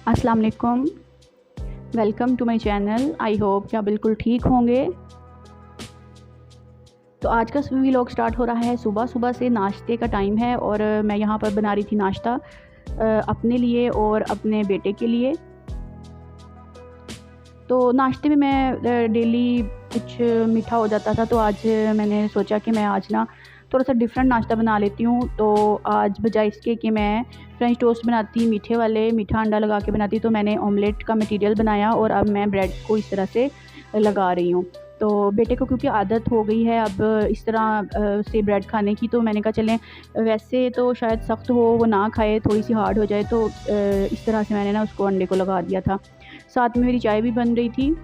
अस्सलाम वालेकुम। Welcome to my channel. I hope कि आप बिल्कुल ठीक होंगे। तो आज का व्लॉग स्टार्ट हो रहा है सुबह सुबह से। नाश्ते का टाइम है और मैं यहाँ पर बना रही थी नाश्ता अपने लिए और अपने बेटे के लिए। तो नाश्ते में मैं डेली कुछ मीठा हो जाता था, तो आज मैंने सोचा कि मैं आज ना थोड़ा सा डिफरेंट नाश्ता बना लेती हूँ। तो आज बजाय इसके कि मैं फ्रेंच टोस्ट बनाती मीठे वाले, मीठा अंडा लगा के बनाती, तो मैंने ऑमलेट का मटेरियल बनाया और अब मैं ब्रेड को इस तरह से लगा रही हूँ। तो बेटे को क्योंकि आदत हो गई है अब इस तरह से ब्रेड खाने की, तो मैंने कहा चलें, वैसे तो शायद सख्त हो, वो ना खाए, थोड़ी सी हार्ड हो जाए, तो इस तरह से मैंने ना उसको अंडे को लगा दिया था। साथ में मेरी चाय भी बन रही थी।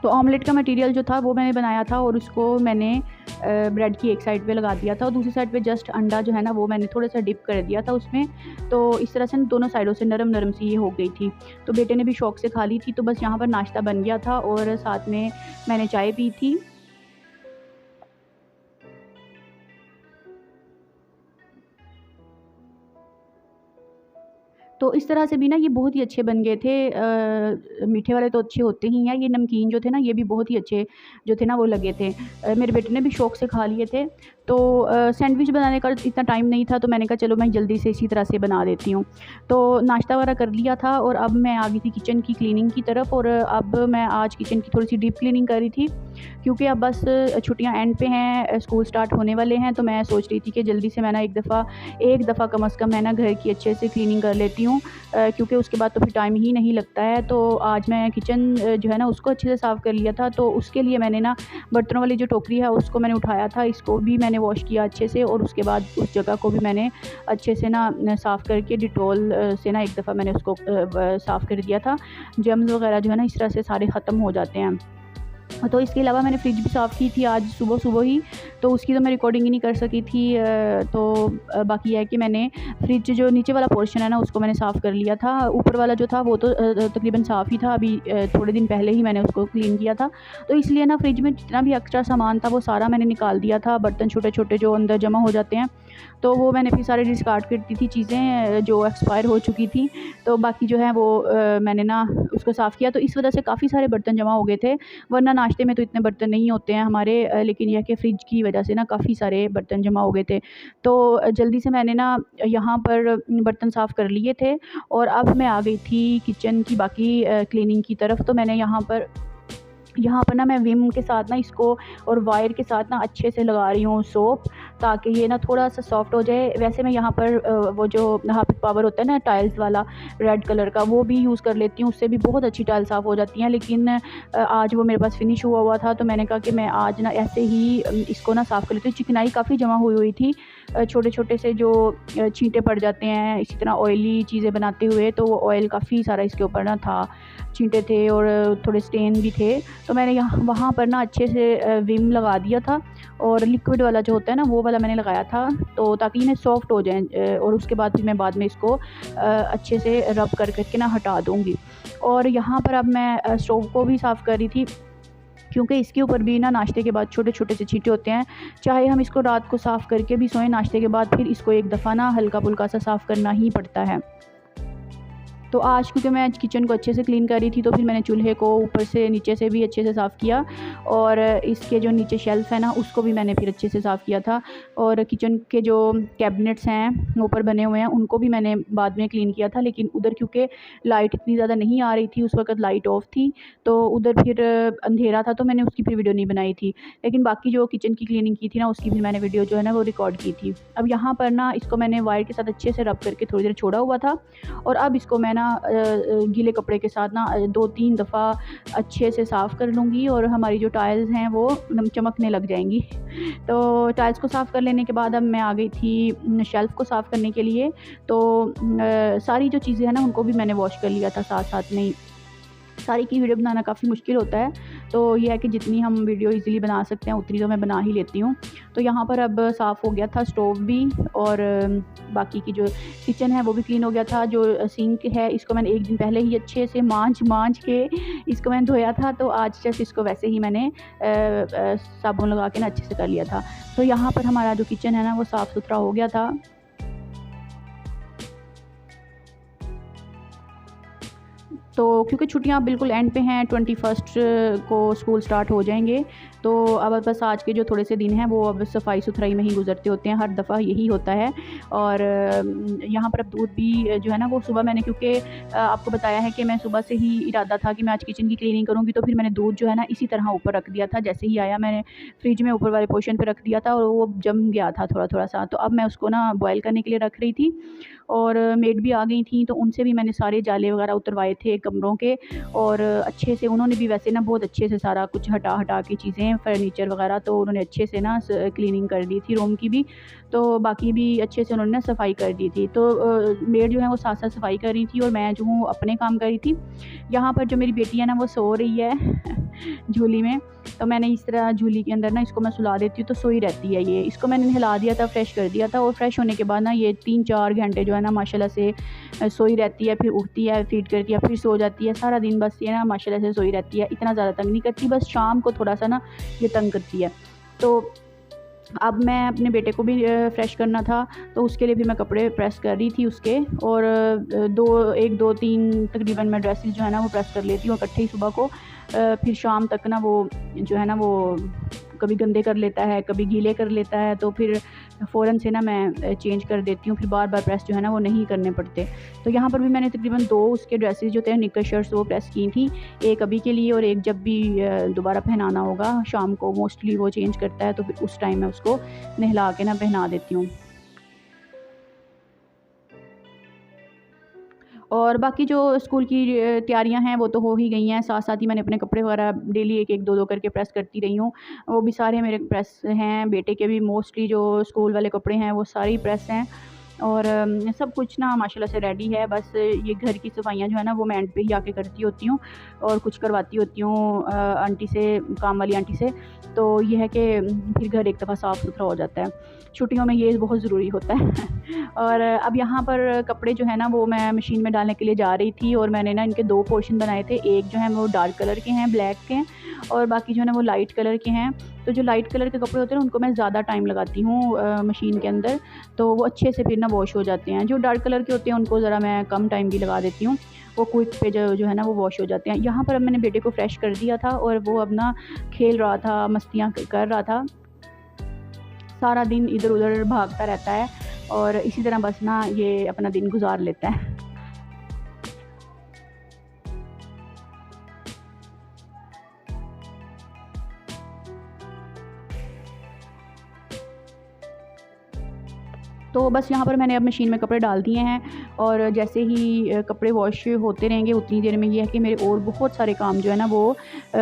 तो ऑमलेट का मटेरियल जो था वो मैंने बनाया था और उसको मैंने ब्रेड की एक साइड पे लगा दिया था और दूसरी साइड पे जस्ट अंडा जो है ना वो मैंने थोड़ा सा डिप कर दिया था उसमें। तो इस तरह से दोनों साइडों से नरम नरम सी ये हो गई थी। तो बेटे ने भी शौक से खा ली थी। तो बस यहाँ पर नाश्ता बन गया था और साथ में मैंने चाय पी थी। तो इस तरह से भी ना ये बहुत ही अच्छे बन गए थे। मीठे वाले तो अच्छे होते ही हैं, ये नमकीन जो थे ना ये भी बहुत ही अच्छे जो थे ना वो लगे थे। मेरे बेटे ने भी शौक़ से खा लिए थे। तो सैंडविच बनाने का इतना टाइम नहीं था, तो मैंने कहा चलो मैं जल्दी से इसी तरह से बना देती हूँ। तो नाश्ता वगैरह कर लिया था और अब मैं आ गई थी किचन की क्लीनिंग की तरफ। और अब मैं आज किचन की थोड़ी सी डीप क्लीनिंग कर रही थी, क्योंकि अब बस छुट्टियाँ एंड पे हैं, स्कूल स्टार्ट होने वाले हैं। तो मैं सोच रही थी कि जल्दी से मैं ना एक दफ़ा कम अज़ कम मैं ना घर की अच्छे से क्लीनिंग कर लेती हूँ, क्योंकि उसके बाद तो फिर टाइम ही नहीं लगता है। तो आज मैं किचन जो है ना उसको अच्छे से साफ़ कर लिया था। तो उसके लिए मैंने ना बर्तनों वाली जो टोकरी है उसको मैंने उठाया था, इसको भी मैंने वॉश किया अच्छे से और उसके बाद उस जगह को भी मैंने अच्छे से ना साफ़ करके डिटॉल से ना एक दफ़ा मैंने उसको साफ़ कर दिया था। जर्म्स वगैरह जो है ना इस तरह से सारे ख़त्म हो जाते हैं। तो इसके अलावा मैंने फ्रिज भी साफ़ की थी आज सुबह-सुबह ही, तो उसकी तो मैं रिकॉर्डिंग ही नहीं कर सकी थी। बाकी है कि मैंने फ्रिज जो नीचे वाला पोर्शन है ना उसको मैंने साफ़ कर लिया था। ऊपर वाला जो था वो तो तकरीबन साफ़ ही था, अभी थोड़े दिन पहले ही मैंने उसको क्लीन किया था। तो इसलिए ना फ्रिज में जितना भी एक्स्ट्रा सामान था वो सारा मैंने निकाल दिया था। बर्तन छोटे-छोटे जो अंदर जमा हो जाते हैं, तो वो मैंने फिर सारे डिस्कार्ड कर दी थी, चीज़ें जो एक्सपायर हो चुकी थी। तो बाकी जो है वो मैंने ना उसको साफ़ किया। तो इस वजह से काफ़ी सारे बर्तन जमा हो गए थे, वरना नाश्ते में तो इतने बर्तन नहीं होते हैं हमारे, लेकिन यह कि फ्रिज की वजह से ना काफ़ी सारे बर्तन जमा हो गए थे। तो जल्दी से मैंने ना यहाँ पर बर्तन साफ़ कर लिए थे और अब मैं आ गई थी किचन की बाकी क्लीनिंग की तरफ। तो मैंने यहाँ पर ना मैं विम के साथ ना इसको और वायर के साथ ना अच्छे से लगा रही हूँ सोप, ताकि ये ना थोड़ा सा सॉफ्ट हो जाए। वैसे मैं यहाँ पर वो जो हार्पिक पावर होता है ना टाइल्स वाला रेड कलर का, वो भी यूज़ कर लेती हूँ, उससे भी बहुत अच्छी टाइल साफ़ हो जाती हैं। लेकिन आज वो मेरे पास फिनिश हुआ हुआ था, तो मैंने कहा कि मैं आज ना ऐसे ही इसको ना साफ़ कर लेती हूँ। चिकनाई काफ़ी जमा हुई हुई थी, छोटे छोटे से जो छींटे पड़ जाते हैं इसी तरह ऑयली चीज़ें बनाते हुए, तो वो ऑयल काफ़ी सारा इसके ऊपर ना था, छींटे थे और थोड़े स्टेन भी थे। तो मैंने वहाँ पर ना अच्छे से विम लगा दिया था और लिक्विड वाला जो होता है ना वो वाला मैंने लगाया था, तो ताकि ये सॉफ्ट हो जाए। और उसके बाद फिर मैं बाद में इसको अच्छे से रब कर करके ना हटा दूँगी। और यहाँ पर अब मैं स्टोव को भी साफ़ कर रही थी, क्योंकि इसके ऊपर भी ना नाश्ते के बाद छोटे छोटे से छींटे होते हैं। चाहे हम इसको रात को साफ़ करके भी सोएं, नाश्ते के बाद फिर इसको एक दफ़ा ना हल्का फुल्का सा साफ़ करना ही पड़ता है। तो आज क्योंकि मैं किचन को अच्छे से क्लीन कर रही थी, तो फिर मैंने चूल्हे को ऊपर से नीचे से भी अच्छे से साफ़ किया और इसके जो नीचे शेल्फ़ है ना उसको भी मैंने फिर अच्छे से साफ़ किया था। और किचन के जो कैबिनेट्स हैं ऊपर बने हुए हैं उनको भी मैंने बाद में क्लीन किया था, लेकिन उधर क्योंकि लाइट इतनी ज़्यादा नहीं आ रही थी, उस वक़्त लाइट ऑफ़ थी, तो उधर फिर अंधेरा था, तो मैंने उसकी फिर वीडियो नहीं बनाई थी। लेकिन बाकी जो किचन की क्लीनिंग की थी ना उसकी भी मैंने वीडियो जो है ना वो रिकॉर्ड की थी। अब यहाँ पर ना इसको मैंने वायर के साथ अच्छे से रब करके थोड़ी देर छोड़ा हुआ था और अब इसको मैं ना गीले कपड़े के साथ ना 2-3 दफ़ा अच्छे से साफ़ कर लूँगी और हमारी जो टाइल्स हैं वो चमकने लग जाएंगी। तो टाइल्स को साफ़ कर लेने के बाद अब मैं आ गई थी शेल्फ़ को साफ़ करने के लिए। तो सारी जो चीज़ें हैं ना उनको भी मैंने वॉश कर लिया था साथ साथ में ही। सारी की वीडियो बनाना काफ़ी मुश्किल होता है, तो ये है कि जितनी हम वीडियो इजीली बना सकते हैं उतनी तो मैं बना ही लेती हूँ। तो यहाँ पर अब साफ़ हो गया था स्टोव भी और बाकी की जो किचन है वो भी क्लीन हो गया था। जो सिंक है इसको मैंने एक दिन पहले ही अच्छे से मांज के इसको मैंने धोया था, तो आज जस्ट इसको वैसे ही मैंने साबुन लगा के ना अच्छे से कर लिया था। तो यहाँ पर हमारा जो किचन है ना वो साफ़ सुथरा हो गया था। तो क्योंकि छुट्टियां बिल्कुल एंड पे हैं, 21 को स्कूल स्टार्ट हो जाएंगे, तो अब बस आज के जो थोड़े से दिन हैं वो अब सफाई सुथराई में ही गुजरते होते हैं, हर दफ़ा यही होता है। और यहाँ पर अब दूध भी जो है ना वो सुबह मैंने, क्योंकि आपको बताया है कि मैं सुबह से ही इरादा था कि मैं आज किचन की क्लीनिंग करूँगी, तो फिर मैंने दूध जो है ना इसी तरह ऊपर रख दिया था। जैसे ही आया मैंने फ्रिज में ऊपर वाले पोर्शन पे रख दिया था और वो जम गया था थोड़ा थोड़ा सा। तो अब मैं उसको ना बॉयल करने के लिए रख रही थी, और मेड भी आ गई थी, तो उनसे भी मैंने सारे जाले वगैरह उतरवाए थे कमरों के। और अच्छे से उन्होंने भी वैसे ना बहुत अच्छे से सारा कुछ हटा हटा के चीज़ें, फर्नीचर वगैरह, तो उन्होंने अच्छे से ना क्लीनिंग कर दी थी रूम की भी। तो बाकी भी अच्छे से उन्होंने ना सफाई कर दी थी। तो मेड जो है वो साथ साथ सफाई कर रही थी और मैं जो हूँ अपने काम कर रही थी। यहाँ पर जो मेरी बेटी है ना वो सो रही है झूली में। तो मैंने इस तरह झूली के अंदर ना इसको मैं सुला देती हूँ, तो सोई रहती है ये। इसको मैंने नहला दिया था, फ्रेश कर दिया था, और फ्रेश होने के बाद ना ये 3-4 घंटे जो है ना माशाल्लाह से सोई रहती है। फिर उठती है, फीड करती है, फिर सो जाती है। सारा दिन बस ये ना माशाल्लाह से सोई रहती है, इतना ज़्यादा तंग नहीं करती, बस शाम को थोड़ा सा ना ये तंग करती है। तो अब मैं अपने बेटे को भी फ़्रेश करना था, तो उसके लिए भी मैं कपड़े प्रेस कर रही थी उसके। और 1 2 3 तकरीबन मैं ड्रेसेस जो है ना वो प्रेस कर लेती हूँ इकट्ठे ही सुबह को। फिर शाम तक ना वो जो है ना वो कभी गंदे कर लेता है, कभी गीले कर लेता है, तो फिर फ़ौरन से ना मैं चेंज कर देती हूँ, फिर बार बार प्रेस जो है ना वो नहीं करने पड़ते। तो यहाँ पर भी मैंने तकरीबन 2 उसके ड्रेसेस जो थे निक्कर शर्ट्स वो प्रेस की थी, एक अभी के लिए और एक जब भी दोबारा पहनाना होगा शाम को, मोस्टली वो चेंज करता है, तो फिर उस टाइम मैं उसको नहला के ना पहना देती हूँ। और बाकी जो स्कूल की तैयारियां हैं वो तो हो ही गई हैं, साथ साथ ही मैंने अपने कपड़े वगैरह डेली एक एक दो दो करके प्रेस करती रही हूँ। वो भी सारे मेरे प्रेस हैं, बेटे के भी मोस्टली जो स्कूल वाले कपड़े हैं वो सारे ही प्रेस हैं। और सब कुछ ना माशाल्लाह से रेडी है। बस ये घर की सफाइयाँ जो है ना वो मैं एंड पे ही आके करती होती हूँ, और कुछ करवाती होती हूँ आंटी से, काम वाली आंटी से। तो ये है कि फिर घर एक दफ़ा साफ़ सुथरा हो जाता है। छुट्टियों में ये बहुत ज़रूरी होता है और अब यहाँ पर कपड़े जो है ना वो मैं मशीन में डालने के लिए जा रही थी, और मैंने ना इनके 2 पोर्शन बनाए थे। एक जो है वो डार्क कलर के हैं, ब्लैक के हैं, और बाकी जो है ना वो लाइट कलर के हैं। तो जो लाइट कलर के कपड़े होते हैं ना उनको मैं ज़्यादा टाइम लगाती हूँ मशीन के अंदर, तो वो अच्छे से फिर ना वॉश हो जाते हैं। जो डार्क कलर के होते हैं उनको ज़रा मैं कम टाइम भी लगा देती हूँ, वो क्विक पे जो है ना वो वॉश हो जाते हैं। यहाँ पर अब मैंने बेटे को फ्रेश कर दिया था, और वो अब ना खेल रहा था, मस्तियाँ कर रहा था, सारा दिन इधर उधर भागता रहता है, और इसी तरह बस ना ये अपना दिन गुजार लेता है। तो बस यहाँ पर मैंने अब मशीन में कपड़े डाल दिए हैं, और जैसे ही कपड़े वॉश होते रहेंगे उतनी देर में ये है कि मेरे और बहुत सारे काम जो है ना वो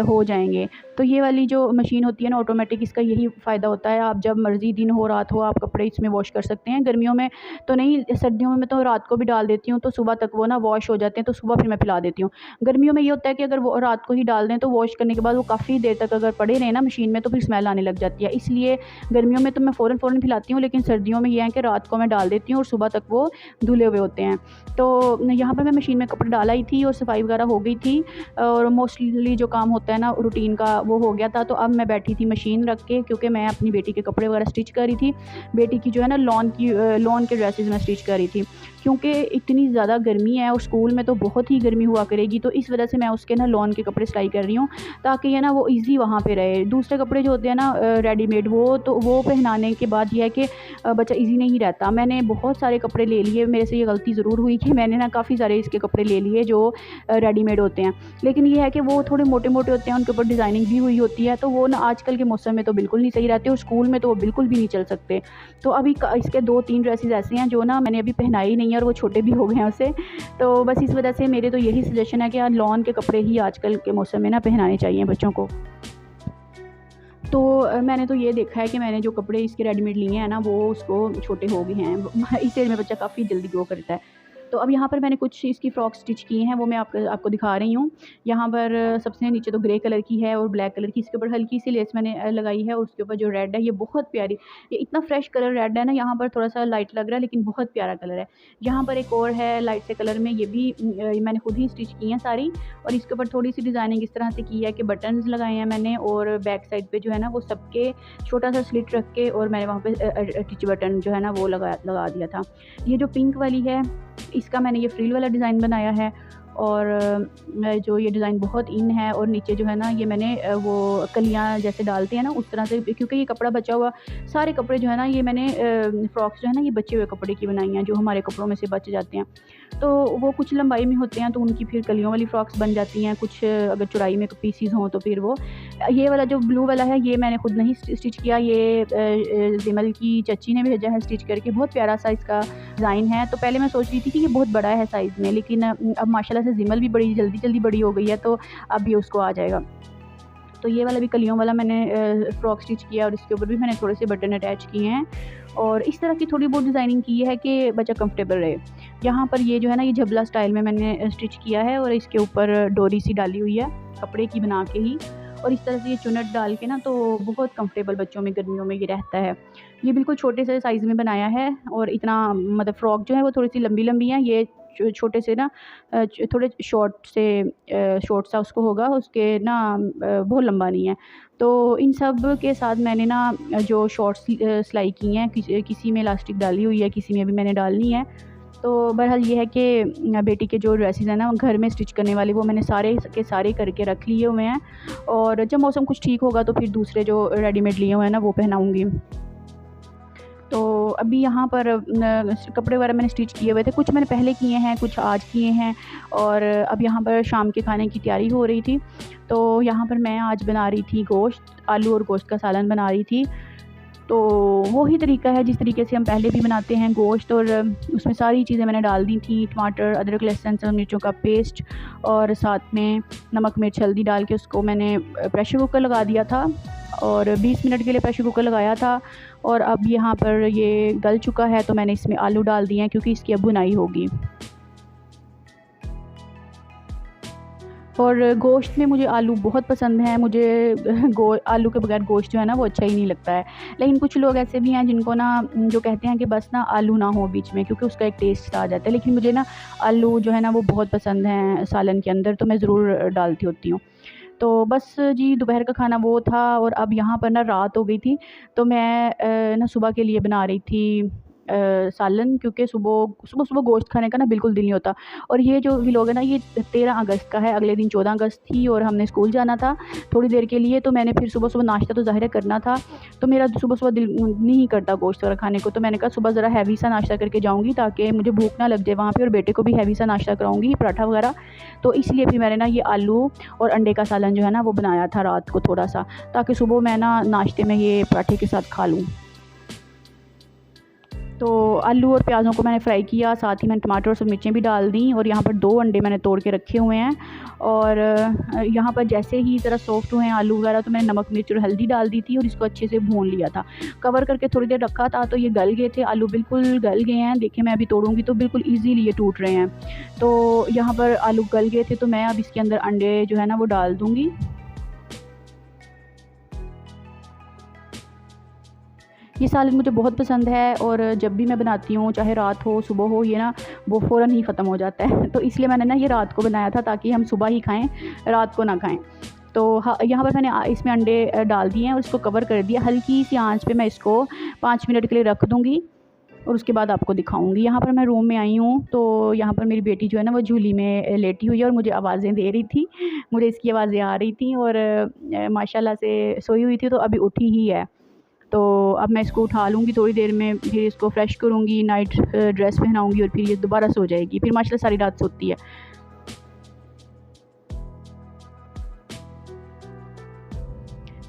हो जाएंगे। तो ये वाली जो मशीन होती है ना ऑटोमेटिक, इसका यही फ़ायदा होता है, आप जब मर्ज़ी दिन हो रात हो आप कपड़े इसमें वॉश कर सकते हैं। गर्मियों में तो नहीं, सर्दियों में मैं तो रात को भी डाल देती हूँ, तो सुबह तक वो ना वॉश हो जाते हैं, तो सुबह फिर मैं फैला देती हूँ। गर्मियों में ये होता है कि अगर वो रात को ही डाल दें तो वॉश करने के बाद वो काफ़ी देर तक अगर पड़े रहें ना मशीन में तो फिर स्मेल आने लग जाती है। इसलिए गर्मियों में तो मैं फ़ौरन फ़ौरन फैलाती हूँ, लेकिन सर्दियों में ये है कि रात को मैं डाल देती हूँ और सुबह तक वो धुले हुए होते हैं। तो यहाँ पर मैं मशीन में कपड़े डाला ही थी और सफाई वगैरह हो गई थी, और मोस्टली जो काम होता है ना रूटीन का वो हो गया था। तो अब मैं बैठी थी मशीन रख के, क्योंकि मैं अपनी बेटी के कपड़े वगैरह स्टिच कर रही थी। बेटी की जो है ना लॉन के ड्रेसेस मैं स्टिच कर रही थी, क्योंकि इतनी ज़्यादा गर्मी है और स्कूल में तो बहुत ही गर्मी हुआ करेगी, तो इस वजह से मैं उसके ना लॉन के कपड़े सिलाई कर रही हूँ, ताकि ये ना वो ईज़ी वहाँ पे रहे। दूसरे कपड़े जो होते हैं ना रेडीमेड, वो पहनाने के बाद ये है कि बच्चा ईज़ी नहीं रहता। मैंने बहुत सारे कपड़े ले लिए, मेरे से ये गलती ज़रूर हुई कि मैंने ना काफ़ी सारे इसके कपड़े ले लिए जो रेडीमेड होते हैं, लेकिन ये है कि वो थोड़े मोटे मोटे होते हैं, उनके ऊपर डिज़ाइनिंग भी हुई होती है, तो वो ना आजकल के मौसम में तो बिल्कुल नहीं सही रहते, और स्कूल में तो वो बिल्कुल भी नहीं चल सकते। तो अभी इसके 2-3 ड्रेसेस ऐसे हैं जो ना मैंने अभी पहनाई नहीं है, और वो छोटे भी हो गए हैं उससे। तो बस इस वजह से मेरे तो यही सजेशन है कि यार लॉन के कपड़े ही आजकल के मौसम में ना पहनाने चाहिए बच्चों को। तो मैंने तो ये देखा है कि मैंने जो कपड़े इसके रेडीमेड लिए हैं ना वो उसको छोटे हो गए हैं इस एज में बच्चा काफ़ी जल्दी ग्रो करता है। तो अब यहाँ पर मैंने कुछ इसकी फ़्रॉक स्टिच की हैं, वो मैं आपको दिखा रही हूँ। यहाँ पर सबसे नीचे तो ग्रे कलर की है और ब्लैक कलर की, इसके ऊपर हल्की सी लेस मैंने लगाई है, और उसके ऊपर जो रेड है ये बहुत प्यारी, ये इतना फ्रेश कलर रेड है ना, यहाँ पर थोड़ा सा लाइट लग रहा है लेकिन बहुत प्यारा कलर है। यहाँ पर एक और है लाइट से कलर में, ये भी मैंने खुद ही स्टिच की हैं सारी, और इसके ऊपर थोड़ी सी डिज़ाइनिंग इस तरह से की है कि बटन्स लगाए हैं मैंने, और बैक साइड पे जो है ना वो सबके छोटा सा स्लिट रख के, और मैंने वहाँ पे अटैच बटन जो है ना वो लगा दिया था। ये जो पिंक वाली है इसका मैंने ये फ्रिल वाला डिज़ाइन बनाया है, और जो ये डिज़ाइन बहुत इन है और नीचे जो है ना ये मैंने वो कलियाँ जैसे डालते हैं ना उस तरह से, क्योंकि ये कपड़ा बचा हुआ, सारे कपड़े जो है ना ये मैंने फ्रॉक्स जो है ना ये बचे हुए कपड़े की बनाई हैं, जो हमारे कपड़ों में से बच जाते हैं। तो वो कुछ लंबाई में होते हैं तो उनकी फिर कलियों वाली फ्रॉक्स बन जाती हैं, कुछ अगर चौड़ाई में पीसीज हों तो फिर वो। ये वाला जो ब्लू वाला है ये मैंने खुद नहीं स्टिच किया, ये जिमल की चच्ची ने भेजा है स्टिच करके। बहुत प्यारा सा इसका डिज़ाइन है। तो पहले मैं सोच रही थी कि ये बहुत बड़ा है साइज़ में, लेकिन अब माशाल्लाह से जिमल भी बड़ी जल्दी बड़ी हो गई है, तो अब ये उसको आ जाएगा। तो ये वाला भी कलियों वाला मैंने फ्रॉक स्टिच किया और इसके ऊपर भी मैंने थोड़े से बटन अटैच किए हैं और इस तरह की थोड़ी बहुत डिज़ाइनिंग की है कि बच्चा कंफर्टेबल रहे। यहाँ पर ये जो है ना ये झबला स्टाइल में मैंने स्टिच किया है और इसके ऊपर डोरी सी डाली हुई है कपड़े की बना के ही, और इस तरह से ये चुनट डाल के ना तो बहुत कंफर्टेबल बच्चों में गर्मियों में ये रहता है। ये बिल्कुल छोटे से साइज़ में बनाया है और इतना मतलब फ़्रॉक जो है वो थोड़ी सी लंबी है, ये छोटे से ना थोड़े शॉर्ट सा उसको होगा, उसके ना बहुत लंबा नहीं है। तो इन सब के साथ मैंने ना जो शॉर्ट्स सिलाई की हैं, किसी में इलास्टिक डाली हुई है, किसी में भी मैंने डालनी है। तो बहरहाल ये है कि बेटी के जो ड्रेसेस हैं ना घर में स्टिच करने वाले वो मैंने सारे के सारे करके रख लिए हुए हैं और जब मौसम कुछ ठीक होगा तो फिर दूसरे जो रेडीमेड लिए हुए हैं ना वो पहनाऊँगी। तो अभी यहाँ पर कपड़े वगैरह मैंने स्टिच किए हुए थे, कुछ मैंने पहले किए हैं, कुछ आज किए हैं और अब यहाँ पर शाम के खाने की तैयारी हो रही थी। तो यहाँ पर मैं आज बना रही थी गोश्त, आलू और गोश्त का सालन बना रही थी। तो वही तरीका है जिस तरीके से हम पहले भी बनाते हैं गोश्त, और उसमें सारी चीज़ें मैंने डाल दी थी, टमाटर, अदरक, लहसुन और मिर्चों का पेस्ट और साथ में नमक मिर्च हल्दी डाल के उसको मैंने प्रेशर कुकर लगा दिया था और 20 मिनट के लिए प्रेशर कुकर लगाया था। और अब यहाँ पर ये गल चुका है तो मैंने इसमें आलू डाल दिए हैं क्योंकि इसकी अब बुनाई होगी। और गोश्त में मुझे आलू बहुत पसंद है, मुझे आलू के बगैर गोश्त जो है ना वो अच्छा ही नहीं लगता है। लेकिन कुछ लोग ऐसे भी हैं जिनको ना जो कहते हैं कि बस ना आलू ना हो बीच में क्योंकि उसका एक टेस्ट आ जाता है, लेकिन मुझे ना आलू जो है ना वो बहुत पसंद हैं सालन के अंदर, तो मैं ज़रूर डालती होती हूँ। तो बस जी दोपहर का खाना वो था और अब यहाँ पर ना रात हो गई थी, तो मैं ना सुबह के लिए बना रही थी सालन, क्योंकि सुबह गोश्त खाने का ना बिल्कुल दिल नहीं होता। और ये जो व्लॉग है ना ये 13 अगस्त का है, अगले दिन 14 अगस्त थी और हमने स्कूल जाना था थोड़ी देर के लिए, तो मैंने फिर सुबह नाश्ता तो ज़ाहिर है करना था, तो मेरा सुबह दिल नहीं करता गोश्त वगैरह खाने को, तो मैंने कहा सुबह ज़रा हैवी सा नाश्ता करके जाऊँगी ताकि मुझे भूख ना लग जाए वहाँ पे, और बेटे को भी हैवी सा नाश्ता कराऊँगी पराठा वगैरह। तो इसलिए फिर मैंने ना ये आलू और अंडे का सालन जो है ना वो बनाया था रात को थोड़ा सा, ताकि सुबह मैं ना नाश्ते में ये पराठे के साथ खा लूँ। तो आलू और प्याज़ों को मैंने फ्राई किया, साथ ही मैंने टमाटर और सब मिर्चें भी डाल दी और यहाँ पर 2 अंडे मैंने तोड़ के रखे हुए हैं। और यहाँ पर जैसे ही ज़रा सॉफ्ट हुए हैं आलू वगैरह तो मैंने नमक मिर्च और हल्दी डाल दी थी और इसको अच्छे से भून लिया था, कवर करके थोड़ी देर रखा था। तो ये गल गए थे, आलू बिल्कुल गल गए हैं, देखिए मैं अभी तोड़ूँगी तो बिल्कुल ईज़िली ये टूट रहे हैं। तो यहाँ पर आलू गल गए थे तो मैं अब इसके अंदर अंडे जो है ना वो डाल दूँगी। ये सालन मुझे बहुत पसंद है और जब भी मैं बनाती हूँ चाहे रात हो सुबह हो, ये ना वो फ़ौरन ही ख़त्म हो जाता है। तो इसलिए मैंने ना ये रात को बनाया था ताकि हम सुबह ही खाएं, रात को ना खाएं। तो हाँ, यहाँ पर मैंने इसमें अंडे डाल दिए हैं और इसको कवर कर दिया, हल्की सी आंच पे मैं इसको 5 मिनट के लिए रख दूँगी और उसके बाद आपको दिखाऊंगी। यहाँ पर मैं रूम में आई हूँ तो यहाँ पर मेरी बेटी जो है ना वो झूली में लेटी हुई है और मुझे आवाज़ें दे रही थी, मुझे इसकी आवाज़ें आ रही थी और माशाल्लाह से सोई हुई थी तो अभी उठी ही है। तो अब मैं इसको उठा लूँगी थोड़ी देर में, फिर इसको फ्रेश करूँगी, नाइट ड्रेस पहनाऊँगी और फिर ये दोबारा सो जाएगी, फिर माशाल्लाह सारी रात सोती है।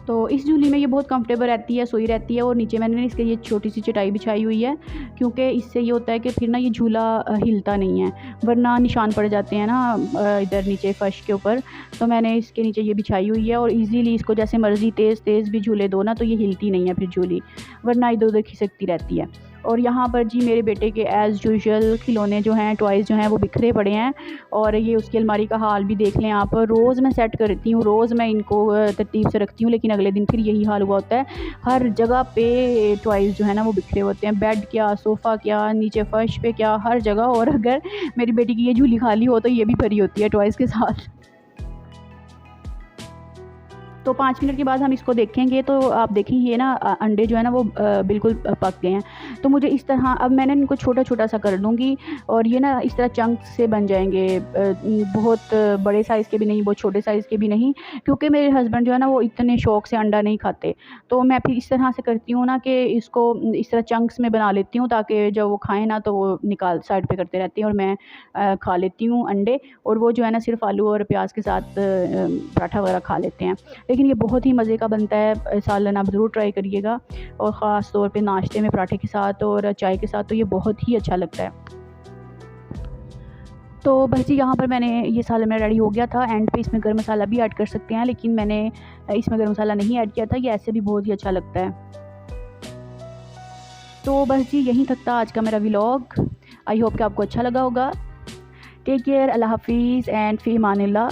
तो इस झूली में ये बहुत कंफर्टेबल रहती है, सोई रहती है और नीचे मैंने इसके ये छोटी सी चटाई बिछाई हुई है क्योंकि इससे ये होता है कि फिर ना ये झूला हिलता नहीं है, वरना निशान पड़ जाते हैं ना इधर नीचे फर्श के ऊपर। तो मैंने इसके नीचे ये बिछाई हुई है और इजीली इसको जैसे मर्ज़ी तेज़ तेज़ भी झूले दो ना तो ये हिलती नहीं है फिर झूली, वरना इधर उधर खिसकती रहती है। और यहाँ पर जी मेरे बेटे के एज़ यूजुअल खिलौने जो हैं, टॉयज़ जो हैं वो बिखरे पड़े हैं और ये उसकी अलमारी का हाल भी देख लें आप। रोज़ मैं सेट करती हूँ, रोज़ मैं इनको तरतीब से रखती हूँ, लेकिन अगले दिन फिर यही हाल हुआ होता है। हर जगह पे टॉयज़ जो है ना वो बिखरे होते हैं, बेड क्या, सोफ़ा क्या, नीचे फ़र्श पे क्या, हर जगह। और अगर मेरी बेटी की ये झूली खाली हो तो ये भी भरी होती है टॉयज़ के साथ। तो 5 मिनट के बाद हम इसको देखेंगे तो आप देखेंगे ये ना अंडे जो है ना वो बिल्कुल पक गए हैं। तो मुझे इस तरह अब मैंने इनको छोटा-छोटा सा कर लूँगी और ये ना इस तरह चंक्स से बन जाएँगे। बहुत बड़े साइज़ के भी नहीं, बहुत छोटे साइज़ के भी नहीं, क्योंकि मेरे हस्बैंड जो है ना वो इतने शौक से अंडा नहीं खाते। तो मैं फिर इस तरह से करती हूँ ना कि इसको इस तरह चंक्स में बना लेती हूँ, ताकि जब वो खाएँ ना तो वो निकाल साइड पे करते रहते हैं और मैं खा लेती हूँ अंडे, और वो जो है ना सिर्फ़ आलू और प्याज के साथ पराठा वगैरह खा लेते हैं। लेकिन ये बहुत ही मज़े का बनता है सालन, आप ज़रूर ट्राई करिएगा, और ख़ास तौर पे नाश्ते में पराठे के साथ और चाय के साथ तो ये बहुत ही अच्छा लगता है। तो बस जी यहाँ पर मैंने ये सालन मेरा रेडी हो गया था। एंड पे इसमें गरम मसाला भी ऐड कर सकते हैं, लेकिन मैंने इसमें गरम मसाला नहीं ऐड किया था, ये ऐसे भी बहुत ही अच्छा लगता है। तो बस जी यहीं तक था आज का मेरा व्लॉग। आई होप कि आपको अच्छा लगा होगा। टेक केयर, अल्लाह हाफिज़ एंड फ़ी अमानिल्लाह।